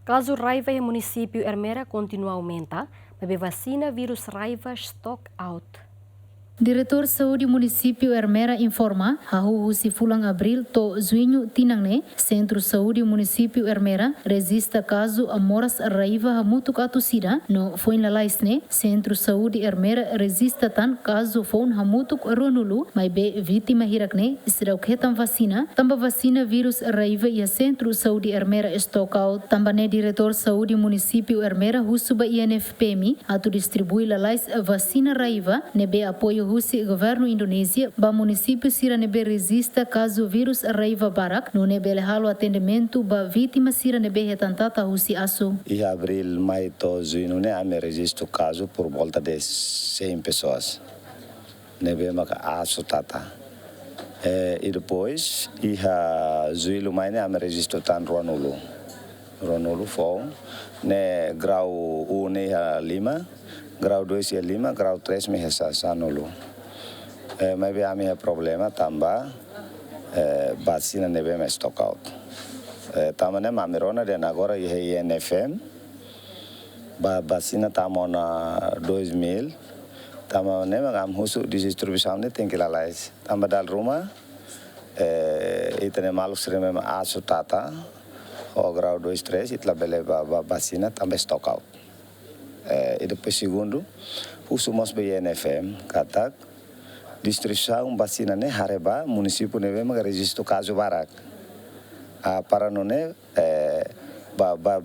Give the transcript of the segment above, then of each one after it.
Kazu Raiva em município Ermera continua a aumentar, mas Vasina Virus Raiva stock out. Diretor Saúde Município Ermera informa, hahu si fulang abril to zuinho tinangne, Centro Saúde Município Ermera, resista caso amoras raiva hamutuk atusida, no foi na laisne, Centro Saúde Ermera resista tan caso fon hamutuk ronulu, maibe vítima hirakne, siraukhetam vacina, tamba vacina vírus raiva e Centro Saúde Ermera stock out, tambane Diretor Saúde Município Ermera husuba INFPMI, atu distribui la lais vacina raiva, nebe apoio Rusi governo Indonésia, ba município sira nebe resista caso vírus raiva barak, no nebe lehalo atendimento ba vítima sira nebe retantata Rusi asu. Em abril, maio, junho, né, ame registro caso por volta de 100 pessoas. Nebe maka asu tata. E depois, julho, maio, né, ame registro tan Ronulu foi, né, grau 1 né, Lima, grau 2 é Lima, grau 3 me Sanulu. Mas a minha problema também vacina neve me stock out. Também né mamirona de agora é INFM, vacina tamo na 2000, também né mas husu distribuição né tem que lá lais. Também dal rumah, itu né malu sering memang asu tata, o grau 2 3 itu lah bele vacina também stock out. E depois segundo, husu mos INFM kata distribuição vacina ne hareba município neve mag registro caso barak. Para none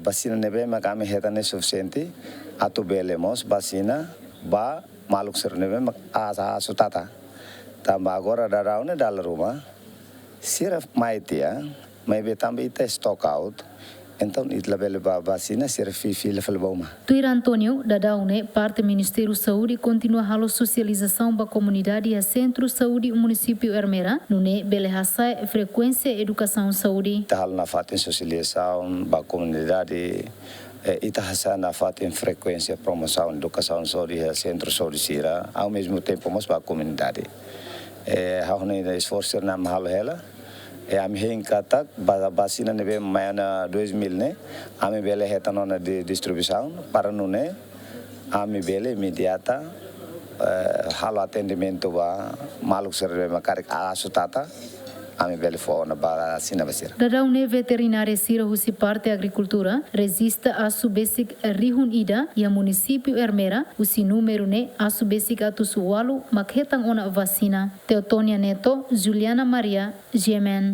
vacina neve mag ame heta ne suficiente atu belemos vacina ba maluk ser neve mag asa tata. Tambah agora darau ne dal rumah sira maitia maibe também ita stock out. Então, itla bele vacina ser fila boma. Tuir Antônio, da Daune, parte Ministério Saúde continua a socialização da comunidade e Centro Saúde Município Ermera, nune bele hasai frequência educação saúde. Tahal na fatin socialização da comunidade, ita hasa na fatin frequência promoção educação saúde e Centro Saúde Sira, ao mesmo tempo mas para a comunidade. Hahune esforço na mahal hela. Ami hing katak vacina nebe mayana 2000 ne ami bele hetanon na distribuição para nune ami bele imediata halo atendimento ba maluk serve makarik asu tata ami bele fo na vacina basira. Dadaune veterinária sira husi parte agricultura resista a subesic rihun ida e a município Ermera husi número ne a subesic atusualu makhetang ona vacina. Teotonia Neto, Juliana Maria, Gemen.